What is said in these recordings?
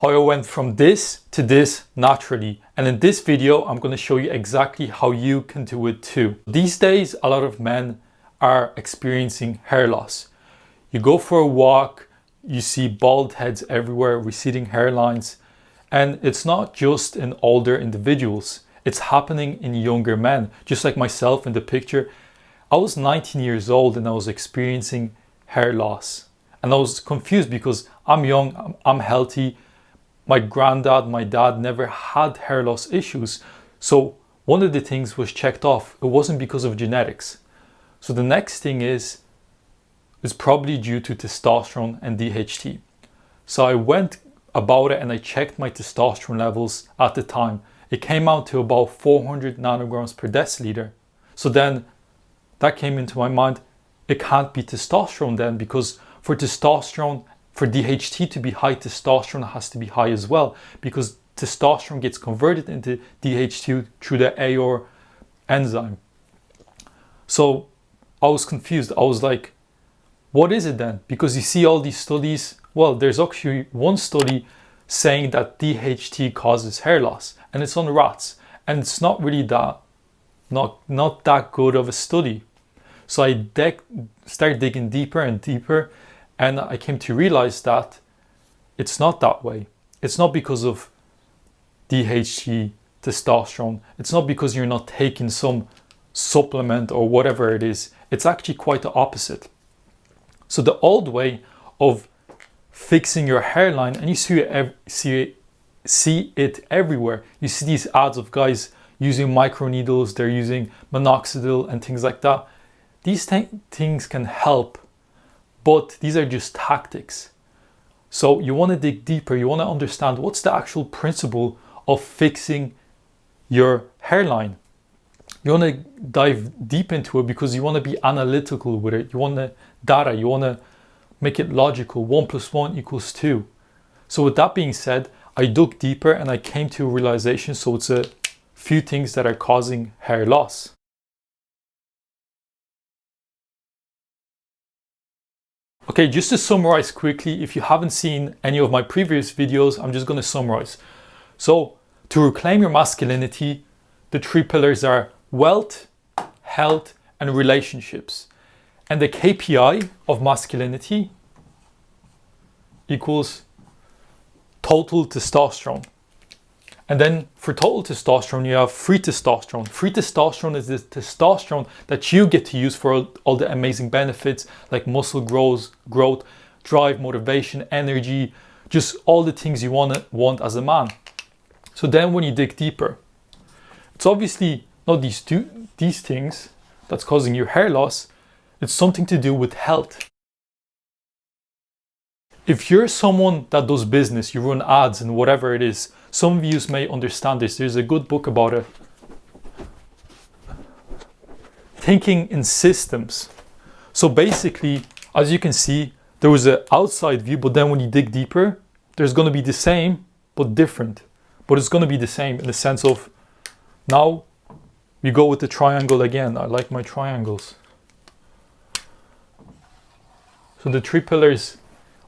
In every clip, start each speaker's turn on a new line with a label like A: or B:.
A: How I went from this to this naturally. And in this video, I'm going to show you exactly how you can do it too. These days, a lot of men are experiencing hair loss. You go for a walk, you see bald heads everywhere, receding hairlines. And it's not just in older individuals. It's happening in younger men. Just like myself in the picture. I was 19 years old and I was experiencing hair loss. And I was confused because I'm young, I'm healthy. My granddad, my dad never had hair loss issues. So one of the things was checked off. It wasn't because of genetics. So the next thing is probably due to testosterone and DHT. So I went about it and I checked my testosterone levels at the time. It came out to about 400 nanograms per deciliter. So then that came into my mind. It can't be testosterone then, because for testosterone, for DHT to be high, testosterone has to be high as well, because testosterone gets converted into DHT through the AOR enzyme. So I was confused. I was like, what is it then? Because you see all these studies. Well, there's actually one study saying that DHT causes hair loss, and it's on rats, and it's not really not that good of a study. So I started digging deeper and deeper, and I came to realize that it's not that way. It's not because of DHT, testosterone. It's not because you're not taking some supplement or whatever it is. It's actually quite the opposite. So the old way of fixing your hairline, and you see it everywhere. You see these ads of guys using microneedles, they're using minoxidil and things like that. These things can help, but these are just tactics. So you want to dig deeper. You want to understand what's the actual principle of fixing your hairline. You want to dive deep into it because you want to be analytical with it. You want the data. You want to make it logical. 1 + 1 = 2. So with that being said, I dug deeper and I came to a realization. So it's a few things that are causing hair loss. Okay, just to summarize quickly, if you haven't seen any of my previous videos, I'm just going to summarize. So to reclaim your masculinity, the 3 pillars are wealth, health, and relationships. And the KPI of masculinity equals total testosterone. And then for total testosterone, you have free testosterone. Free testosterone is the testosterone that you get to use for all the amazing benefits like muscle growth, drive, motivation, energy, just all the things you want as a man. So then when you dig deeper, it's obviously not these things that's causing your hair loss. It's something to do with health. If you're someone that does business, you run ads and whatever it is, some of you may understand this. There's a good book about it. Thinking in systems. So basically, as you can see, there was an outside view, but then when you dig deeper, there's going to be the same, but different. But it's going to be the same in the sense of, now we go with the triangle again. I like my triangles. So the 3 pillars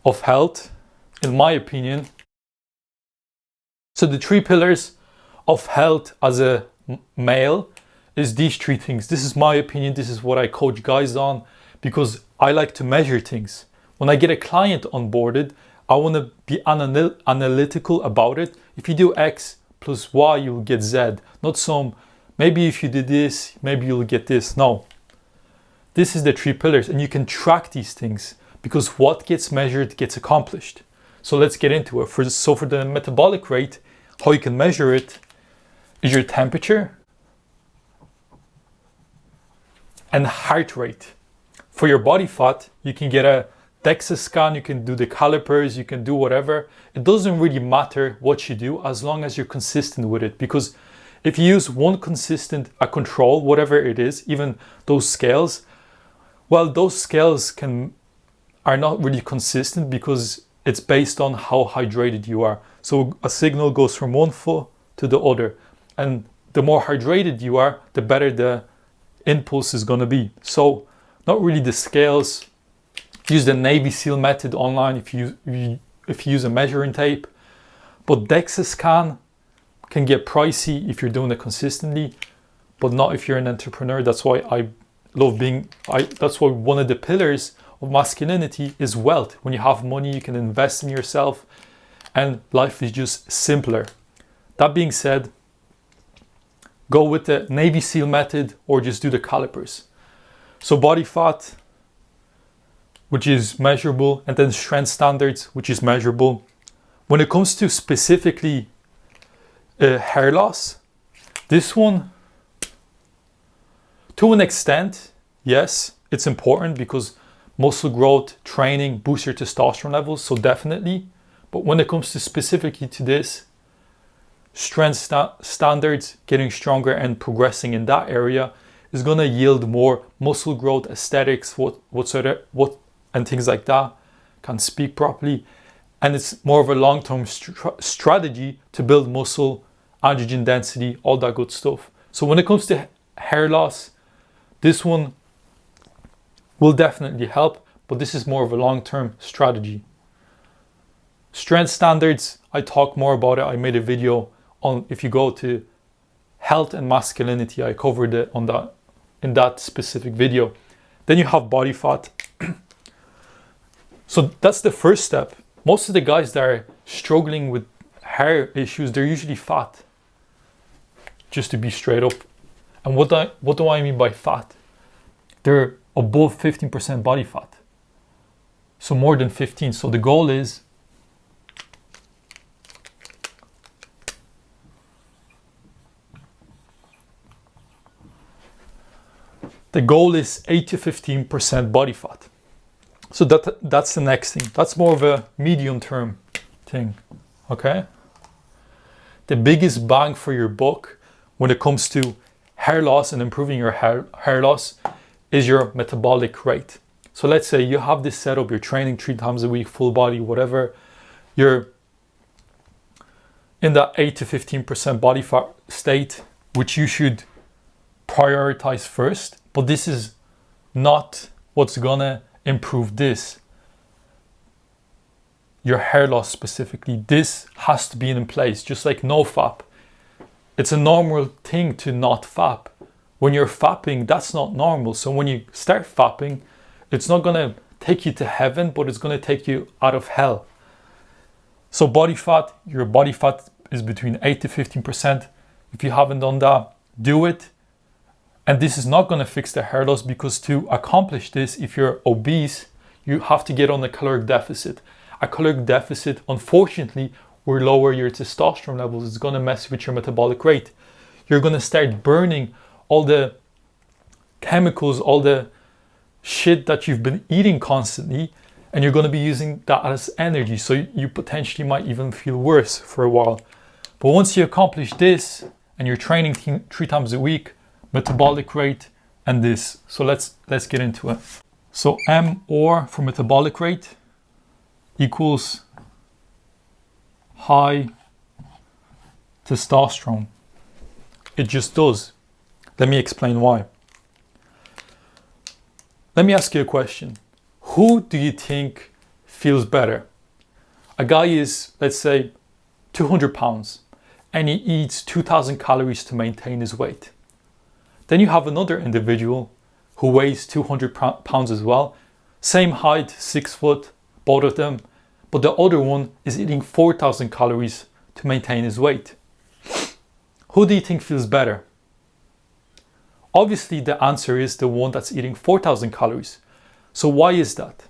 A: of health, in my opinion. So the 3 pillars of health as a male is these 3 things. This is my opinion. This is what I coach guys on because I like to measure things. When I get a client onboarded, I want to be analytical about it. If you do X plus Y, you'll get Z. Not some, maybe if you did this, maybe you'll get this. No. This is the 3 pillars, and you can track these things because what gets measured gets accomplished. So let's get into it. For the metabolic rate, how you can measure it is your temperature and heart rate. For your body fat, you can get a DEXA scan, you can do the calipers, you can do whatever. It doesn't really matter what you do as long as you're consistent with it. Because if you use one consistent, a control, whatever it is, even those scales, well, those scales are not really consistent because it's based on how hydrated you are. So a signal goes from one foot to the other. And the more hydrated you are, the better the impulse is going to be. So not really the scales. Use the Navy SEAL method online if you use a measuring tape. But DEXA scan can get pricey if you're doing it consistently, but not if you're an entrepreneur. That's why that's why one of the pillars of masculinity is wealth. When you have money, you can invest in yourself and life is just simpler. That being said, go with the Navy SEAL method or just do the calipers. So body fat, which is measurable, and then strength standards, which is measurable. When it comes to specifically hair loss, this one, to an extent, yes, it's important because muscle growth training boosts your testosterone levels, so definitely. But when it comes to specifically to this, strength standards, getting stronger and progressing in that area is going to yield more muscle growth, aesthetics, and things like that. Can't speak properly. And it's more of a long-term strategy to build muscle, androgen density, all that good stuff. So when it comes to hair loss, this one will definitely help, but this is more of a long-term strategy. Strength standards, I talk more about it. I made a video on, if you go to health and masculinity, I covered it on that in that specific video. Then you have body fat. So that's the first step. Most of the guys that are struggling with hair issues, they're usually fat. Just to be straight up. And what do I mean by fat? They're above 15% body fat. So more than 15. So the goal is The goal is 8 to 15% body fat. So that's the next thing. That's more of a medium term thing, okay? The biggest bang for your buck when it comes to hair loss and improving your hair loss is your metabolic rate. So let's say you have this setup, you're training 3 times a week, full body, whatever. You're in that 8 to 15% body fat state, which you should prioritize first. But this is not what's gonna improve this. Your hair loss specifically, this has to be in place, just like no fap. It's a normal thing to not fap. When you're fapping, that's not normal. So when you start fapping, it's not gonna take you to heaven, but it's gonna take you out of hell. So body fat, your body fat is between 8 to 15%. If you haven't done that, do it. And this is not going to fix the hair loss, because to accomplish this, if you're obese, you have to get on a caloric deficit. A caloric deficit, unfortunately, will lower your testosterone levels. It's going to mess with your metabolic rate. You're going to start burning all the chemicals, all the shit that you've been eating constantly, and you're going to be using that as energy. So you potentially might even feel worse for a while. But once you accomplish this and you're training 3 times a week, metabolic rate and this. So let's get into it. So MR for metabolic rate equals high testosterone. It just does. Let me explain why. Let me ask you a question. Who do you think feels better? A guy is, let's say, 200 pounds and he eats 2,000 calories to maintain his weight. Then you have another individual who weighs 200 pounds as well. Same height, 6 foot, both of them. But the other one is eating 4,000 calories to maintain his weight. Who do you think feels better? Obviously, the answer is the one that's eating 4,000 calories. So why is that?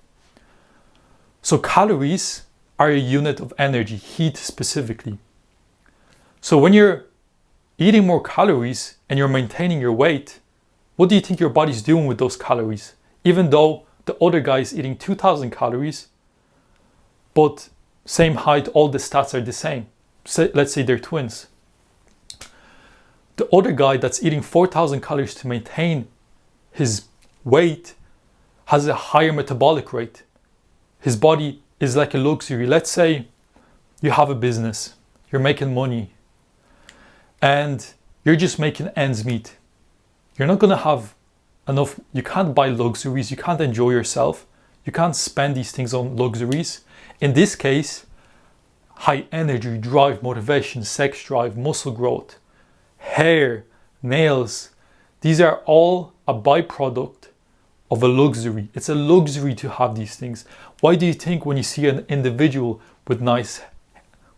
A: So calories are a unit of energy, heat specifically. So when you're eating more calories and you're maintaining your weight, what do you think your body's doing with those calories? Even though the other guy is eating 2,000 calories, but same height, all the stats are the same. Let's say they're twins. The other guy that's eating 4,000 calories to maintain his weight has a higher metabolic rate. His body is like a luxury. Let's say you have a business, you're making money, and you're just making ends meet. You're not gonna have enough, you can't buy luxuries, you can't enjoy yourself, you can't spend these things on luxuries. In this case, high energy, drive, motivation, sex drive, muscle growth, hair, nails. These are all a byproduct of a luxury. It's a luxury to have these things. Why do you think when you see an individual with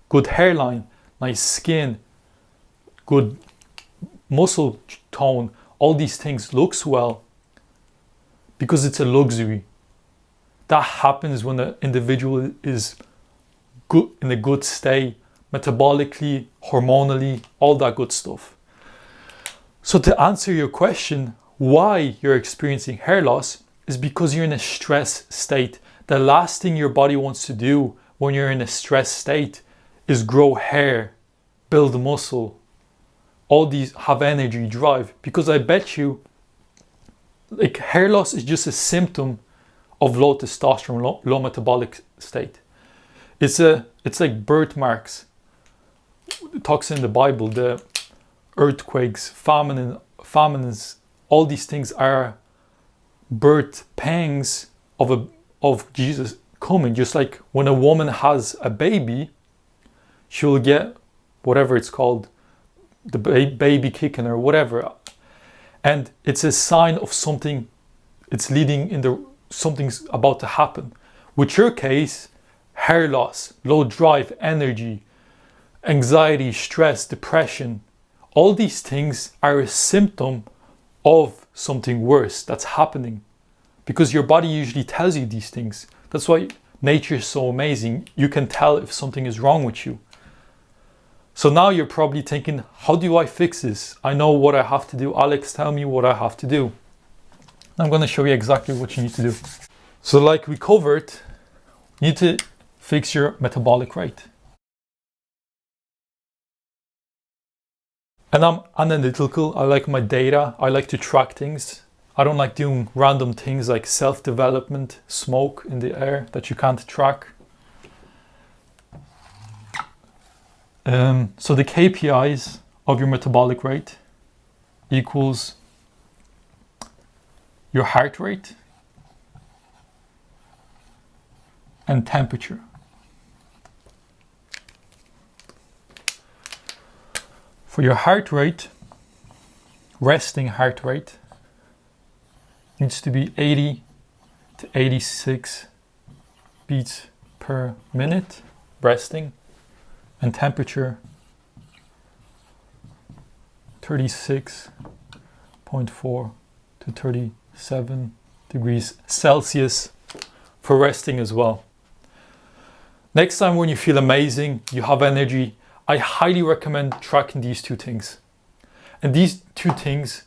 A: good hairline, nice skin, good muscle tone, all these things looks well? Because it's a luxury. That happens when the individual is good, in a good state, metabolically, hormonally, all that good stuff. So to answer your question, why you're experiencing hair loss is because you're in a stress state. The last thing your body wants to do when you're in a stress state is grow hair, build muscle, all these, have energy, drive. Because I bet you, like, hair loss is just a symptom of low testosterone, low metabolic state. It's like birthmarks. It talks in the Bible, the earthquakes, famines, all these things are birth pangs of Jesus coming. Just like when a woman has a baby, she'll get whatever it's called, the baby kicking or whatever, and it's a sign of something. It's leading in something's about to happen. With your case, hair loss, low drive, energy, anxiety, stress, depression, all these things are a symptom of something worse that's happening, because your body usually tells you these things. That's why nature is so amazing. You can tell if something is wrong with you. So now you're probably thinking, how do I fix this? I know what I have to do. Alex, tell me what I have to do. I'm going to show you exactly what you need to do. So like we covered, you need to fix your metabolic rate. And I'm analytical. I like my data. I like to track things. I don't like doing random things like self-development, smoke in the air that you can't track. So the KPIs of your metabolic rate equals your heart rate and temperature. For your heart rate, resting heart rate needs to be 80 to 86 beats per minute, resting, and temperature 36.4 to 37 degrees Celsius for resting as well. Next time when you feel amazing, you have energy, I highly recommend tracking these two things. And these two things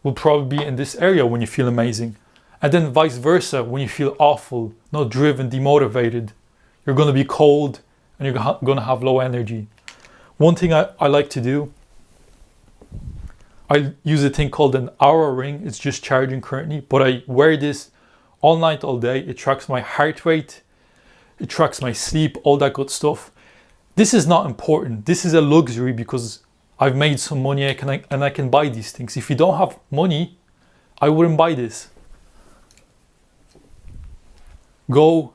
A: will probably be in this area when you feel amazing. And then vice versa, when you feel awful, not driven, demotivated, you're going to be cold and you're going to have low energy. One thing I like to do, I use a thing called an Aura ring. It's just charging currently, but I wear this all night, all day. It tracks my heart rate, it tracks my sleep, all that good stuff. This is not important. This is a luxury because I've made some money and I can buy these things. If you don't have money, I wouldn't buy this. Go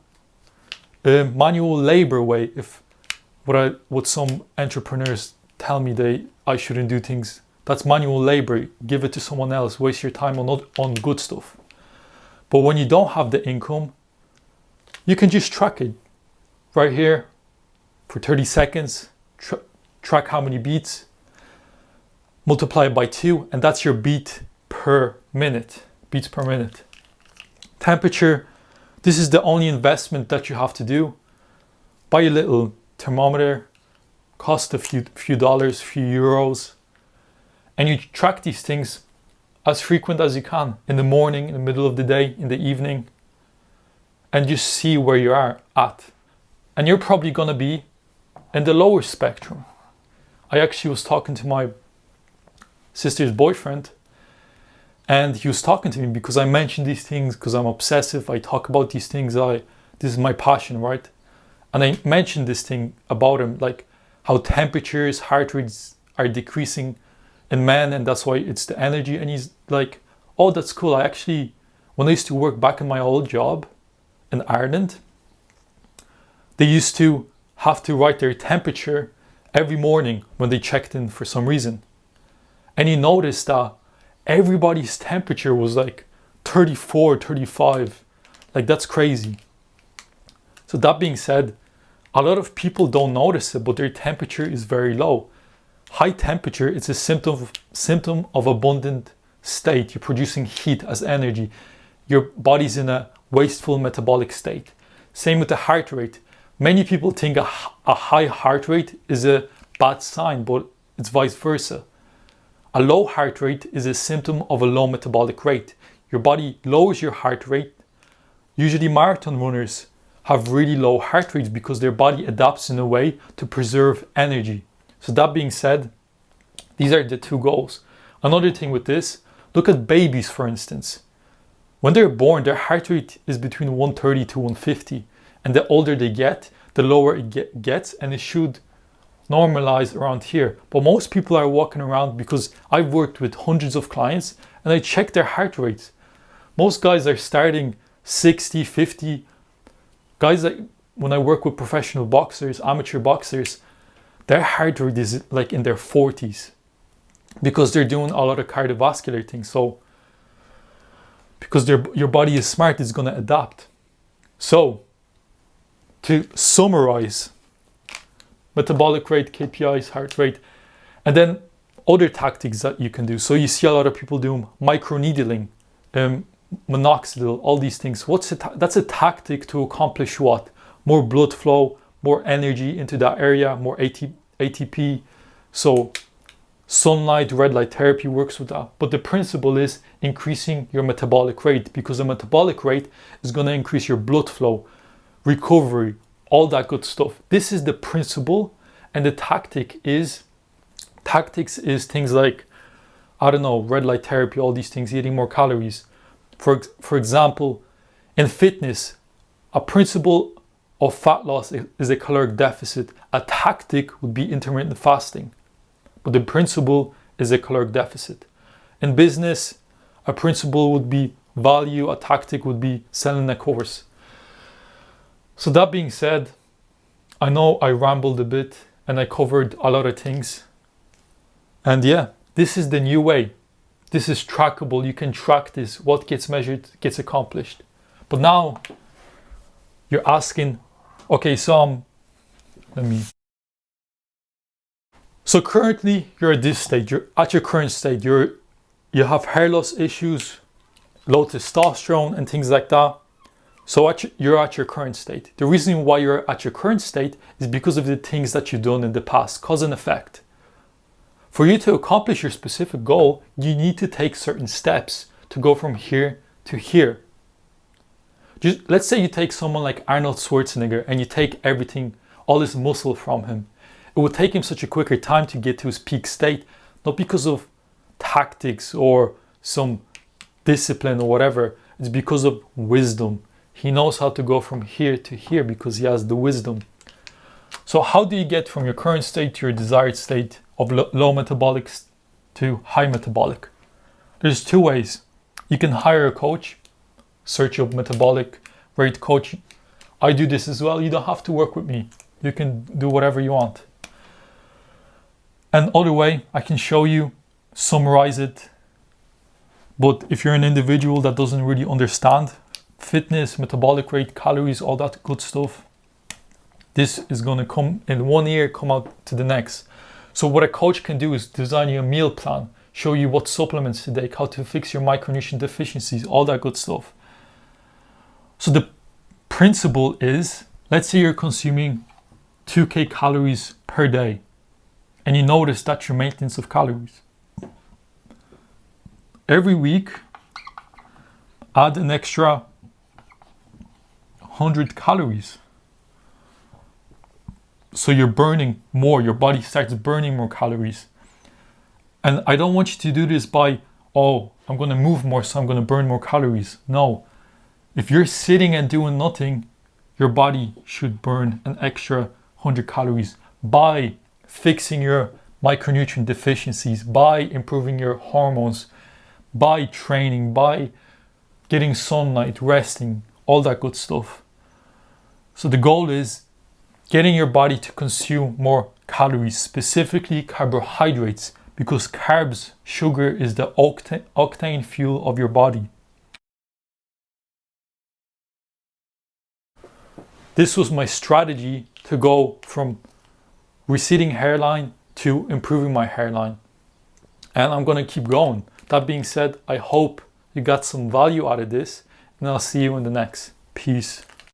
A: manual labor way. If what some entrepreneurs tell me I shouldn't do things, that's manual labor. Give it to someone else. Waste your time on good stuff. But when you don't have the income, you can just track it right here for 30 seconds. Track how many beats, multiply it by 2, and that's your beats per minute. Temperature, this is the only investment that you have to do. Buy a little thermometer, cost a few dollars, few euros, and you track these things as frequent as you can, in the morning, in the middle of the day, in the evening, and just see where you are at. And you're probably going to be in the lower spectrum. I actually was talking to my sister's boyfriend, and he was talking to me because I mentioned these things because I'm obsessive. I talk about these things. This is my passion, right? And I mentioned this thing about him, like how temperatures, heart rates are decreasing in men, and that's why it's the energy. And he's like, oh, that's cool. I actually, when I used to work back in my old job in Ireland, they used to have to write their temperature every morning when they checked in for some reason. And you notice that everybody's temperature was like 34, 35. Like, that's crazy. So that being said, a lot of people don't notice it, but their temperature is very low. High temperature is a symptom of abundant state. You're producing heat as energy. Your body's in a wasteful metabolic state. Same with the heart rate. Many people think a high heart rate is a bad sign, but it's vice versa. A low heart rate is a symptom of a low metabolic rate. Your body lowers your heart rate. Usually marathon runners have really low heart rates because their body adapts in a way to preserve energy. So that being said, these are the two goals. Another thing with this, look at babies, for instance. When they're born, their heart rate is between 130 to 150. And the older they get, the lower it gets, and it should normalize around here. But most people are walking around, because I've worked with hundreds of clients and I check their heart rates. Most guys are starting 60, 50. Guys, like when I work with professional boxers, amateur boxers, their heart rate is like in their 40s because they're doing a lot of cardiovascular things. So because your body is smart, it's going to adapt. So to summarize, metabolic rate, KPIs, heart rate, and then other tactics that you can do. So you see a lot of people doing microneedling, minoxidil, all these things. That's a tactic to accomplish what? More blood flow, more energy into that area, more ATP. So sunlight, red light therapy works with that. But the principle is increasing your metabolic rate, because the metabolic rate is going to increase your blood flow, recovery, all that good stuff. This is the principle, and the tactics is things like, I don't know, red light therapy, all these things, eating more calories. For example, in fitness, a principle of fat loss is a caloric deficit. A tactic would be intermittent fasting, but the principle is a caloric deficit. In business, a principle would be value, a tactic would be selling a course. So that being said, I know I rambled a bit and I covered a lot of things. And yeah, this is the new way. This is trackable. You can track this. What gets measured gets accomplished. But now you're asking, okay, so currently you're at this stage. You're at your current state. You have hair loss issues, low testosterone and things like that. So you're at your current state. The reason why you're at your current state is because of the things that you've done in the past, cause and effect. For you to accomplish your specific goal, you need to take certain steps to go from here to here. Let's say you take someone like Arnold Schwarzenegger and you take everything, all his muscle from him. It would take him such a quicker time to get to his peak state, not because of tactics or some discipline or whatever. It's because of wisdom. He knows how to go from here to here because he has the wisdom. So how do you get from your current state to your desired state of low metabolic to high metabolic? There's two ways. You can hire a coach, search up metabolic rate coach. I do this as well. You don't have to work with me. You can do whatever you want. And other way, I can show you, summarize it. But if you're an individual that doesn't really understand fitness, metabolic rate, calories, all that good stuff, this is going to come in one ear, come out to the next. So what a coach can do is design you a meal plan, show you what supplements to take, how to fix your micronutrient deficiencies, all that good stuff. So the principle is, let's say you're consuming 2,000 calories per day, and you notice that's your maintenance of calories. Every week, add an extra 100 calories. So you're burning more, your body starts burning more calories. And I don't want you to do this by, oh, I'm going to move more, so I'm going to burn more calories. No. If you're sitting and doing nothing, your body should burn an extra 100 calories by fixing your micronutrient deficiencies, by improving your hormones, by training, by getting sunlight, resting, all that good stuff. So the goal is getting your body to consume more calories, specifically carbohydrates, because carbs, sugar, is the octane fuel of your body. This was my strategy to go from receding hairline to improving my hairline. And I'm gonna keep going. That being said, I hope you got some value out of this, and I'll see you in the next. Peace.